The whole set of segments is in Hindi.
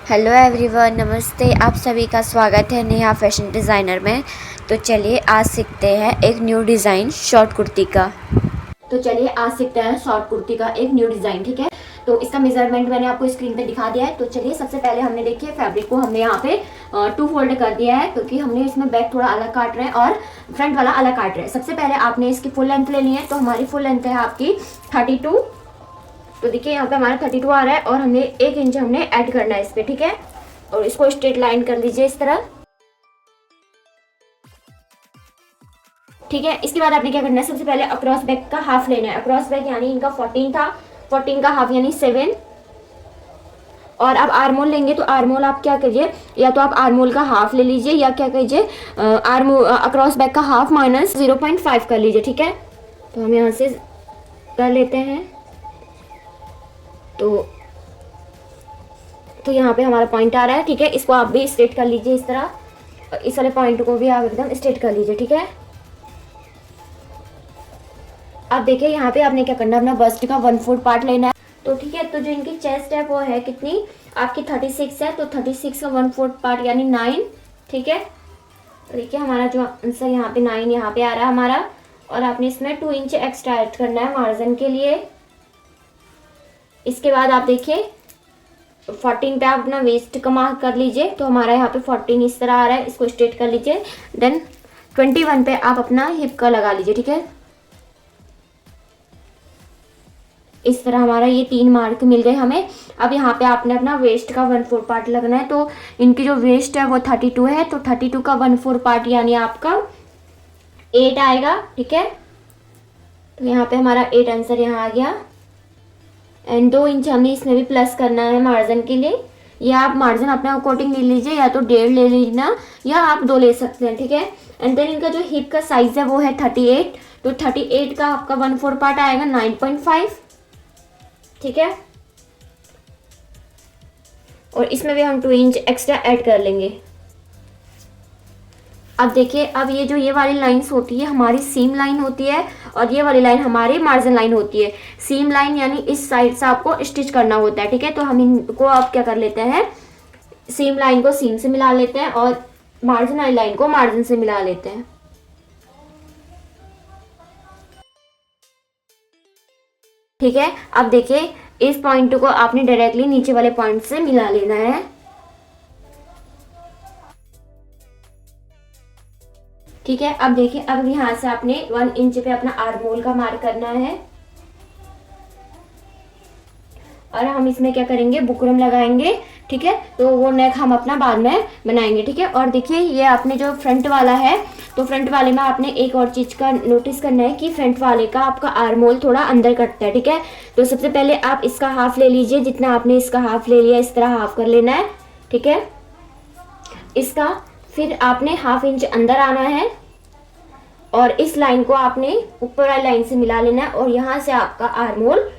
हेलो एवरीवन, नमस्ते। आप सभी का स्वागत है नेहा फैशन डिज़ाइनर में। तो चलिए आज सीखते हैं एक न्यू डिज़ाइन शॉर्ट कुर्ती का। एक न्यू डिज़ाइन, ठीक है। तो इसका मेजरमेंट मैंने आपको स्क्रीन पे दिखा दिया है। तो चलिए सबसे पहले हमने देखिए फैब्रिक को हमने यहाँ पे 2 फोल्ड कर दिया है, क्योंकि हमने इसमें बैक थोड़ा अलग काट रहे हैं और फ्रंट वाला अलग काट रहे हैं। सबसे पहले आपने इसकी फुल लेंथ लेनी है। तो हमारी फुल लेंथ है आपकी 32। तो देखिए यहाँ पे हमारा 32 आ रहा है और हमने 1 इंच हमने ऐड करना है इस पे, ठीक है। और इसको स्ट्रेट लाइन कर लीजिए इस तरह, ठीक है। इसके बाद आपने क्या करना है, सबसे पहले अक्रॉस बैक का हाफ लेना है। अक्रॉस बैक यानी इनका 14 था, 14 का हाफ यानी 7। और अब आर्मोल लेंगे, तो आर्मोल आप क्या करिए, या तो आप आर्मोल का हाफ ले लीजिए या क्या कीजिए अक्रॉस बैक का हाफ माइनस 0.5 कर लीजिए, ठीक है। तो हम यहाँ से कर लेते हैं। तो यहाँ पे हमारा पॉइंट आ रहा है, ठीक है। इसको आप भी स्ट्रेट कर लीजिए इस तरह, और इस वाले पॉइंट को भी आप एकदम स्ट्रेट कर लीजिए, ठीक है। अब देखिए यहाँ पे आपने क्या करना है, अपना बस्ट का 1/4 पार्ट लेना है। तो ठीक है, तो जो इनकी चेस्ट है वो है कितनी, आपकी 36 है। तो 36 का 1/4 पार्ट यानी 9, ठीक है। तो देखिए हमारा जो आंसर यहाँ पे 9 यहाँ पे आ रहा है हमारा। और आपने इसमें 2 इंच एक्स्ट्रा ऐड करना है मार्जिन के लिए। इसके बाद आप देखिए 14 पे आप अपना वेस्ट का मार्क कर लीजिए। तो हमारा यहाँ पे 14 इस तरह आ रहा है, इसको स्ट्रेट कर लीजिए। देन 21 पे आप अपना हिप का लगा लीजिए, ठीक है। इस तरह हमारा ये 3 मार्क मिल गए हमें। अब यहाँ पे आपने अपना वेस्ट का 1/4 पार्ट लगना है। तो इनकी जो वेस्ट है वो 32 है, तो 32 का 1/4 पार्ट यानी आपका 8 आएगा, ठीक है। तो यहाँ पे हमारा 8 आंसर यहाँ आ गया। एंड 2 इंच हमें इसमें भी प्लस करना है मार्जिन के लिए। या आप मार्जिन अपने अकॉर्डिंग ले लीजिए, या तो 1.5 ले लीजिए या आप 2 ले सकते हैं, ठीक है। एंड देन इनका जो हिप का साइज है वो है 38। तो 38 का आपका 1/4 पार्ट आएगा 9.5, ठीक है। और इसमें भी हम 2 इंच एक्स्ट्रा ऐड कर लेंगे। अब देखिए, अब ये वाली लाइंस होती है हमारी सीम लाइन होती है, और ये वाली लाइन हमारी मार्जिन लाइन होती है। सीम लाइन यानी इस साइड से आपको स्टिच करना होता है, ठीक है। तो हम इनको अब क्या कर लेते हैं, सीम लाइन को सीम से मिला लेते हैं और मार्जिन वाली लाइन को मार्जिन से मिला लेते हैं, ठीक है। अब देखिए इस पॉइंट को आपने डायरेक्टली नीचे वाले पॉइंट से मिला लेना है, ठीक है। अब देखिए, अब यहाँ से आपने 1 इंच पे अपना आर्मोल का मार्क करना है। और हम इसमें क्या करेंगे, बुकरम लगाएंगे, ठीक है। तो वो नेक हम अपना बाद में बनाएंगे, ठीक है। और देखिए ये आपने जो फ्रंट वाला है, तो फ्रंट वाले में आपने एक और चीज का नोटिस करना है कि फ्रंट वाले का आपका आर्मोल थोड़ा अंदर कटता है, ठीक है। तो सबसे पहले आप इसका हाफ ले लीजिए, जितना आपने इसका हाफ ले लिया इस तरह हाफ कर लेना है, ठीक है। इसका फिर आपने ½ इंच अंदर आना है और इस लाइन को आपने ऊपर वाली लाइन से मिला लेना है, और यहाँ से आपका आर्मोल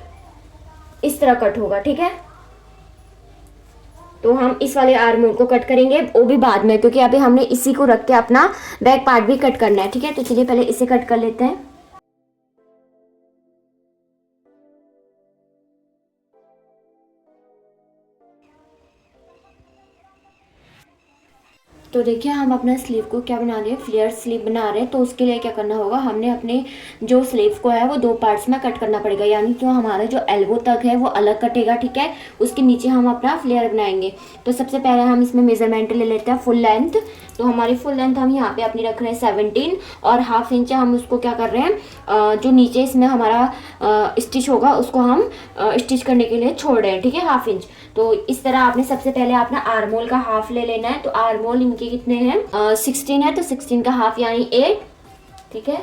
इस तरह कट होगा, ठीक है। तो हम इस वाले आर्मोल को कट करेंगे, वो भी बाद में, क्योंकि अभी हमने इसी को रख के अपना बैक पार्ट भी कट करना है, ठीक है। तो चलिए पहले इसे कट कर लेते हैं। तो देखिए हम अपना स्लीव को क्या बना रहे हैं, फ्लेयर स्लीव बना रहे हैं। तो उसके लिए क्या करना होगा, हमने अपने जो स्लीव को है वो 2 पार्ट्स में कट करना पड़ेगा, यानी जो हमारा जो एल्बो तक है वो अलग कटेगा, ठीक है। उसके नीचे हम अपना फ्लेयर बनाएंगे। तो सबसे पहले हम इसमें मेजरमेंट ले लेते हैं फुल लेंथ। तो हमारी फुल लेंथ हम यहाँ पे अपनी रख रहे हैं 17, और ½ इंच हम उसको क्या कर रहे हैं, जो नीचे इसमें हमारा स्टिच होगा उसको हम स्टिच करने के लिए छोड़ रहे हैं, ठीक है, ½ इंच। तो इस तरह आपने सबसे पहले अपना आर्मोल का हाफ ले लेना है। तो आर्मोल इनके कितने हैं, 16 है, तो 16 का हाफ यानी 8, ठीक है।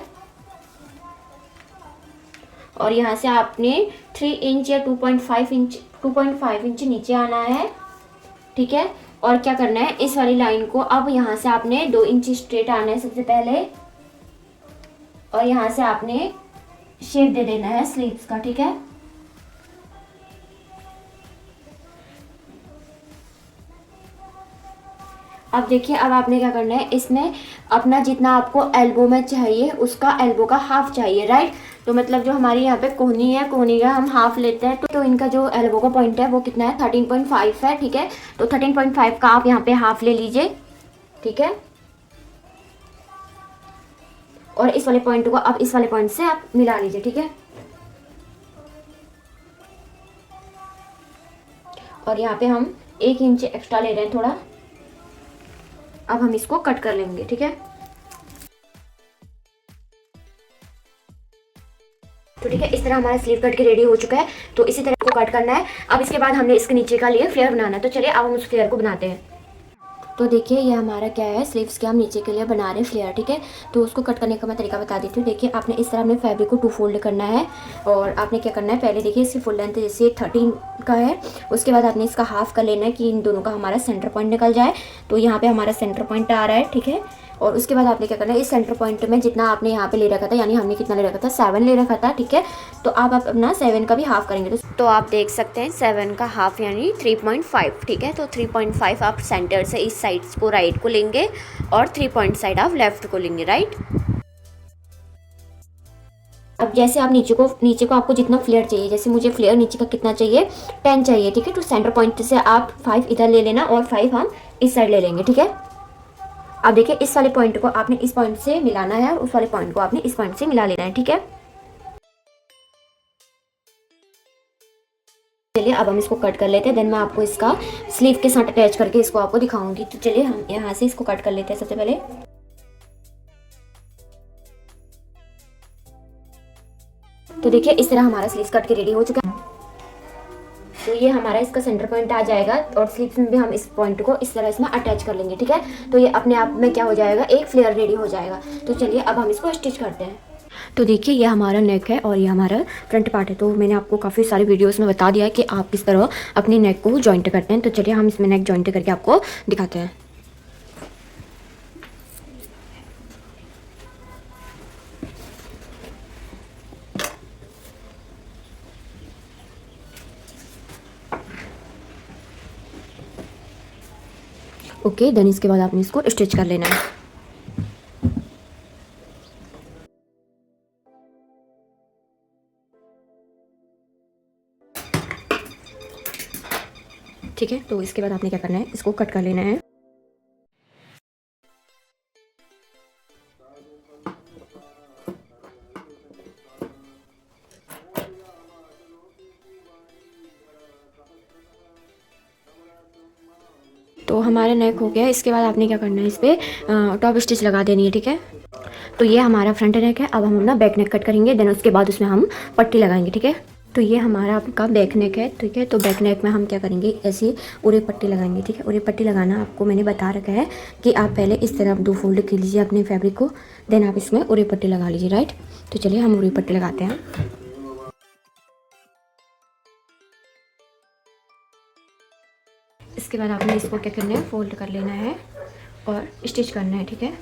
और यहाँ से आपने 3 इंच या 2.5 इंच नीचे आना है, ठीक है। और क्या करना है, इस वाली लाइन को अब यहाँ से आपने 2 इंच स्ट्रेट आना है सबसे पहले, और यहाँ से आपने शेप दे देना है स्लीव्स का, ठीक है। अब देखिए, अब आपने क्या करना है, इसमें अपना जितना आपको एल्बो में चाहिए उसका एल्बो का हाफ चाहिए, राइट। तो मतलब जो हमारी यहाँ पे कोहनी है, कोहनी का हम हाफ लेते हैं। तो इनका जो एल्बो का पॉइंट है वो कितना है, 13.5 है, ठीक है। तो 13.5 का आप यहाँ पे हाफ ले लीजिए, ठीक है। और इस वाले पॉइंट को आप इस वाले पॉइंट से आप मिला लीजिए, ठीक है। और यहाँ पे हम 1 इंच एक्स्ट्रा ले रहे हैं थोड़ा। अब हम इसको कट कर लेंगे, ठीक है। तो ठीक है, इस तरह हमारा स्लीव कट के रेडी हो चुका है। तो इसी तरह को कट करना है। अब इसके बाद हमने इसके नीचे का लिए फ्लेयर बनाना है। तो चलिए अब हम उस फ्लेयर को बनाते हैं। तो देखिए ये हमारा क्या है, स्लीव्स के हम नीचे के लिए बना रहे हैं फ्लेयर, ठीक है। तो उसको कट करने का मैं तरीका बता देती हूँ। देखिए आपने इस तरह अपने फैब्रिक को 2 फोल्ड करना है। और आपने क्या करना है, पहले देखिए इसकी फुल लेंथ जैसे 13 का है, उसके बाद आपने इसका हाफ कर लेना है कि इन दोनों का हमारा सेंटर पॉइंट निकल जाए। तो यहाँ पे हमारा सेंटर पॉइंट आ रहा है, ठीक है। और उसके बाद आपने क्या करना है, इस सेंटर पॉइंट में जितना आपने यहाँ पे ले रखा था, यानी हमने कितना ले रखा था, 7 ले रखा था, ठीक है। तो आप अपना 7 का भी हाफ करेंगे। तो आप देख सकते हैं 7 का हाफ यानी 3.5, ठीक है। तो 3.5 आप सेंटर से इस साइड को राइट को लेंगे और 3 पॉइंट साइड आप लेफ्ट को लेंगे, राइट। अब जैसे आप नीचे को आपको जितना फ्लेयर चाहिए, जैसे मुझे फ्लेयर नीचे का कितना चाहिए, 10 चाहिए, ठीक है। तो सेंटर पॉइंट से आप 5 इधर ले लेना और 5 हम इस साइड ले लेंगे, ठीक है। अब देखिए इस वाले पॉइंट को आपने इस पॉइंट से मिलाना है और उस वाले पॉइंट को आपने इस पॉइंट से मिला लेना है, ठीक है। चलिए अब हम इसको कट कर लेते हैं, देन मैं आपको इसका स्लीव के साथ अटैच करके इसको आपको दिखाऊंगी। तो चलिए हम यहाँ से इसको कट कर लेते हैं सबसे पहले। तो देखिए इस तरह हमारा स्लीव कट के रेडी हो चुका है। तो ये हमारा इसका सेंटर पॉइंट आ जाएगा और स्लीव्स में भी हम इस पॉइंट को इस तरह इसमें अटैच कर लेंगे, ठीक है। तो ये अपने आप में क्या हो जाएगा, एक फ्लेयर रेडी हो जाएगा। तो चलिए अब हम इसको स्टिच करते हैं। तो देखिए ये हमारा नेक है और ये हमारा फ्रंट पार्ट है। तो मैंने आपको काफ़ी सारी वीडियोस में बता दिया है कि आप किस तरह अपनी नेक को जॉइंट करते हैं। तो चलिए हम इसमें नेक जॉइंट करके आपको दिखाते हैं। ओके, देन इसके बाद आपने इसको स्टिच कर लेना है। ठीक है, तो इसके बाद आपने क्या करना है, इसको कट कर लेना है। तो हमारा नेक हो गया। इसके बाद आपने क्या करना है, इस पर टॉप स्टिच लगा देनी है, ठीक है। तो ये हमारा फ्रंट नेक है। अब हम अपना बैक नेक कट करेंगे, देन उसके बाद उसमें हम पट्टी लगाएंगे, ठीक है। तो ये हमारा आपका बैक नेक है, ठीक है। तो बैक नेक में हम क्या करेंगे, ऐसी उरे पट्टी लगाएंगे, ठीक है। उरे पट्टी लगाना आपको मैंने बता रखा है कि आप पहले इस तरह 2 फोल्ड कर लीजिए अपने फैब्रिक को, देन आप इसमें उरे पट्टी लगा लीजिए, राइट। तो चलिए हम उरे पट्टी लगाते हैं। इसके बाद आपने इसको क्या करना है, फोल्ड कर लेना है और स्टिच करना है, ठीक है।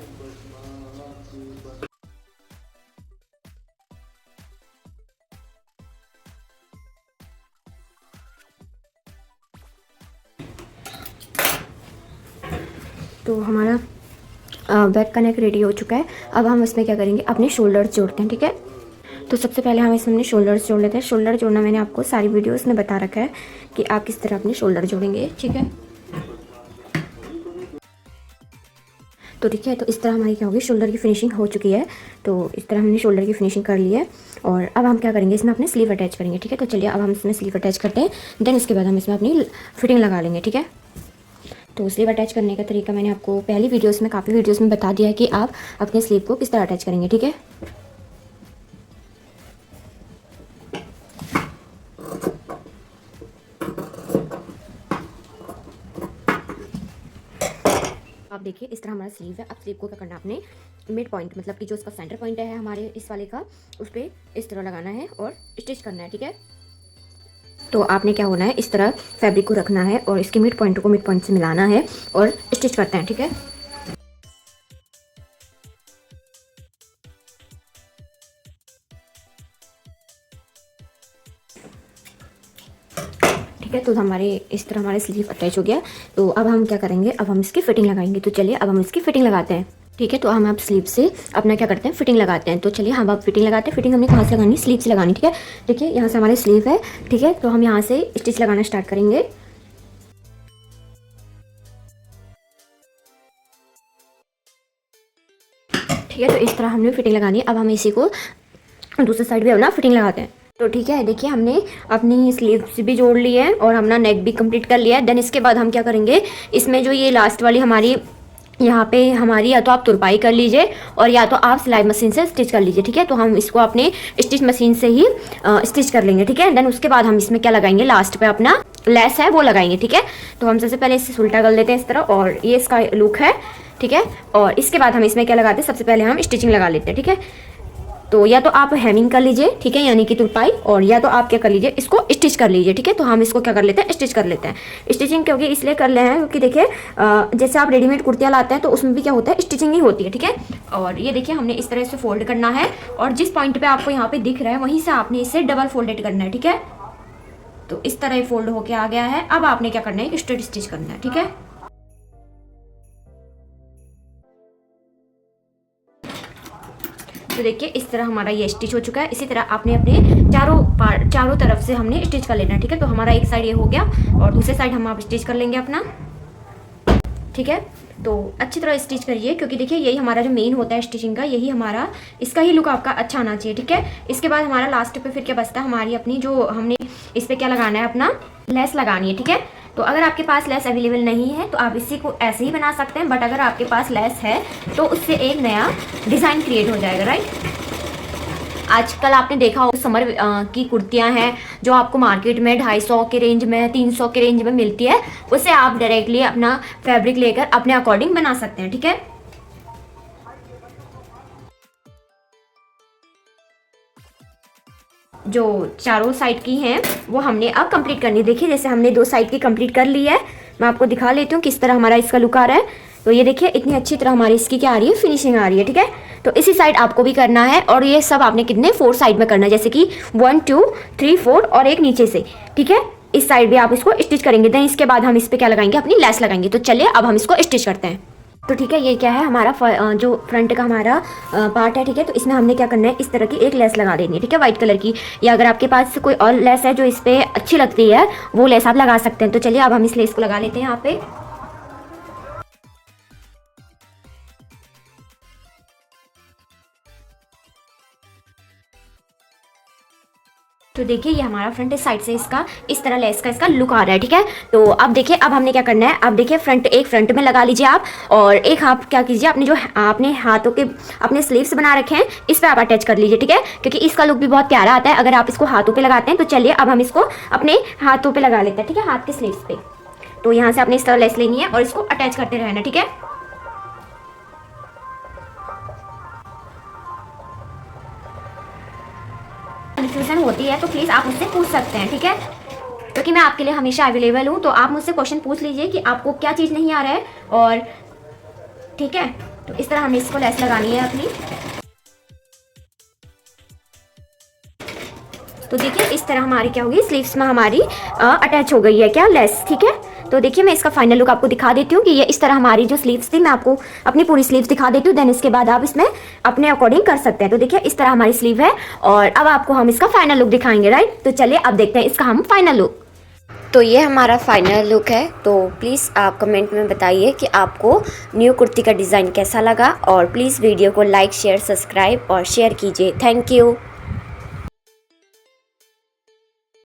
तो हमारा बैक का नेक रेडी हो चुका है। अब हम इसमें क्या करेंगे, अपने शोल्डर्स जोड़ते हैं, ठीक है। तो सबसे पहले हम इसमें शोल्डर्स जोड़ लेते हैं। शोल्डर जोड़ना मैंने आपको सारी वीडियोस में बता रखा है कि आप किस तरह अपने शोल्डर जोड़ेंगे, ठीक है। तो ठीक है, तो इस तरह हमारी क्या होगी, शोल्डर की फिनिशिंग हो चुकी है। तो इस तरह हमने शोल्डर की फिनिशिंग कर ली है। और अब हम क्या करेंगे, इसमें अपने स्लीव अटैच करेंगे, ठीक है। तो चलिए अब हम इसमें स्लीव अटैच करते हैं, देन उसके बाद हम इसमें अपनी फिटिंग लगा लेंगे, ठीक है। तो स्लीव अटैच करने का तरीका मैंने आपको पहली वीडियोस में, काफ़ी वीडियोस में बता दिया है कि आप अपने स्लीव को किस तरह अटैच करेंगे, ठीक है। आप देखिए इस तरह हमारा स्लीव है। अब स्लीव को क्या करना है, आपने मिड पॉइंट मतलब कि जो इसका सेंटर पॉइंट है हमारे इस वाले का, उस पर इस तरह लगाना है और स्टिच करना है, ठीक है। तो आपने क्या होना है, इस तरह फैब्रिक को रखना है और इसके मिड पॉइंट को मिड पॉइंट से मिलाना है और स्टिच करते हैं, ठीक है। ठीक है, तो हमारे इस तरह हमारे स्लीव अटैच हो गया। तो अब हम क्या करेंगे, अब हम इसकी फिटिंग लगाएंगे। तो चलिए अब हम इसकी फिटिंग लगाते हैं। ठीक है, तो हम अब स्लीव से अपना क्या करते हैं, फिटिंग लगाते हैं। तो चलिए हम अब फिटिंग लगाते हैं। फिटिंग हमने कहाँ से लगानी, स्लीव से लगानी। ठीक है, देखिए यहाँ से हमारे स्लीव है। ठीक है, तो हम यहाँ से स्टिच लगाना स्टार्ट करेंगे। ठीक है, तो इस तरह हमने फिटिंग लगानी है। अब हम इसी को दूसरी साइड भी अपना फिटिंग लगाते हैं। तो ठीक है, देखिए हमने अपनी स्लीव्स भी जोड़ ली है और अपना नेक भी कंप्लीट कर लिया है। देन इसके बाद हम क्या करेंगे, इसमें जो ये लास्ट वाली हमारी यहाँ पे हमारी, या तो आप तुरपाई कर लीजिए और या तो आप सिलाई मशीन से स्टिच कर लीजिए। ठीक है, तो हम इसको अपने स्टिच मशीन से ही स्टिच कर लेंगे। ठीक है, देन उसके बाद हम इसमें क्या लगाएंगे, लास्ट पे अपना लेस है वो लगाएंगे। ठीक है, तो हम सबसे पहले इसे उल्टा कर लेते हैं इस तरह, और ये इसका लुक है। ठीक है, और इसके बाद हम इसमें क्या लगाते हैं, सबसे पहले हम स्टिचिंग लगा लेते हैं। ठीक है, तो या तो आप हेमिंग कर लीजिए, ठीक है, यानी कि तुरपाई, और या तो आप क्या कर लीजिए, इसको स्टिच कर लीजिए। ठीक है, तो हम इसको क्या कर लेते हैं, स्टिच कर लेते हैं। स्टिचिंग क्योंकि इसलिए कर ले हैं क्योंकि देखिए जैसे आप रेडीमेड कुर्तियाँ लाते हैं तो उसमें भी क्या होता है, स्टिचिंग ही होती है। ठीक है, और ये देखिए हमने इस तरह से फोल्ड करना है, और जिस पॉइंट पे आपको यहाँ पे दिख रहा है वहीं से आपने इसे डबल फोल्डेड करना है। ठीक है, तो इस तरह फोल्ड होके आ गया है। अब आपने क्या करना है, स्ट्रेट स्टिच करना है। ठीक है, तो देखिए इस तरह हमारा ये स्टिच हो चुका है। इसी तरह आपने अपने चारों तरफ से हमने स्टिच कर लेना है। ठीक है, तो हमारा एक साइड ये हो गया और दूसरे साइड हम आप स्टिच कर लेंगे अपना। ठीक है, तो अच्छी तरह स्टिच करिए क्योंकि देखिए यही हमारा जो मेन होता है स्टिचिंग का, यही हमारा, इसका ही लुक आपका अच्छा आना चाहिए। ठीक है, इसके बाद हमारा लास्ट पे फिर क्या बचता है, हमारी अपनी जो हमने इस पर क्या लगाना है, अपना लेस लगानी है। ठीक है, तो अगर आपके पास लेस अवेलेबल नहीं है तो आप इसी को ऐसे ही बना सकते हैं, बट अगर आपके पास लेस है तो उससे एक नया डिज़ाइन क्रिएट हो जाएगा। राइट, आजकल आपने देखा हो समर की कुर्तियां हैं जो आपको मार्केट में 250 के रेंज में, 300 के रेंज में मिलती है, उसे आप डायरेक्टली अपना फैब्रिक लेकर अपने अकॉर्डिंग बना सकते हैं। ठीक है, जो चारों साइड की हैं वो हमने अब कंप्लीट करनी है। देखिए जैसे हमने 2 साइड की कंप्लीट कर ली है, मैं आपको दिखा लेती हूँ किस तरह हमारा इसका लुक आ रहा है। तो ये देखिए इतनी अच्छी तरह हमारी इसकी क्या आ रही है, फिनिशिंग आ रही है। ठीक है, तो इसी साइड आपको भी करना है, और ये सब आपने कितने 4 साइड में करना है, जैसे कि 1 2 3 4 और एक नीचे से। ठीक है, इस साइड भी आप इसको स्टिच करेंगे। देन इसके बाद हम इस पर क्या लगाएंगे, अपनी लेस लगाएंगे। तो चलिए अब हम इसको स्टिच करते हैं। तो ठीक है, ये क्या है, हमारा जो फ्रंट का हमारा पार्ट है। ठीक है, तो इसमें हमने क्या करना है, इस तरह की एक लेस लगा देनी है। ठीक है, व्हाइट कलर की, या अगर आपके पास कोई और लेस है जो इस पर अच्छी लगती है वो लेस आप लगा सकते हैं। तो चलिए अब हम इस लेस को लगा लेते हैं यहाँ पे। तो देखिए ये हमारा फ्रंट साइड से इसका इस तरह लेस का इसका लुक आ रहा है। ठीक है, तो अब देखिए अब हमने क्या करना है, अब देखिए फ्रंट में लगा लीजिए आप, और एक आप क्या कीजिए, अपने जो आपने हाथों के अपने स्लीव्स बना रखे हैं इस पर आप अटैच कर लीजिए। ठीक है, क्योंकि इसका लुक भी बहुत प्यारा आता है अगर आप इसको हाथों पे लगाते हैं। तो चलिए अब हम इसको अपने हाथों पे लगा लेते हैं। ठीक है, हाथ के स्लीव्स पे। तो यहाँ से आपने इस तरह लेस लेनी है और इसको अटैच करते रहना। ठीक है, कंफ्यूजन होती है तो प्लीज़ आप मुझसे पूछ सकते हैं। ठीक है, क्योंकि मैं आपके लिए हमेशा अवेलेबल हूँ, तो आप मुझसे क्वेश्चन पूछ लीजिए कि आपको क्या चीज़ नहीं आ रहा है। और ठीक है, तो इस तरह हमें इसको लेस लगानी है अपनी। तो देखिए इस तरह हमारी क्या होगी, स्लीव्स में हमारी अटैच हो गई है क्या, लेस। ठीक है, तो देखिए मैं इसका फाइनल लुक आपको दिखा देती हूँ कि ये इस तरह हमारी जो स्लीव्स थी, मैं आपको अपनी पूरी स्लीव्स दिखा देती हूँ। देन इसके बाद आप इसमें अपने अकॉर्डिंग कर सकते हैं। तो देखिए इस तरह हमारी स्लीव है, और अब आपको हम इसका फाइनल लुक दिखाएंगे। राइट, तो चलिए अब देखते हैं इसका हम फाइनल लुक। तो ये हमारा फाइनल लुक है। तो प्लीज़ आप कमेंट में बताइए कि आपको न्यू कुर्ती का डिज़ाइन कैसा लगा, और प्लीज़ वीडियो को लाइक शेयर सब्सक्राइब और शेयर कीजिए। Thank you.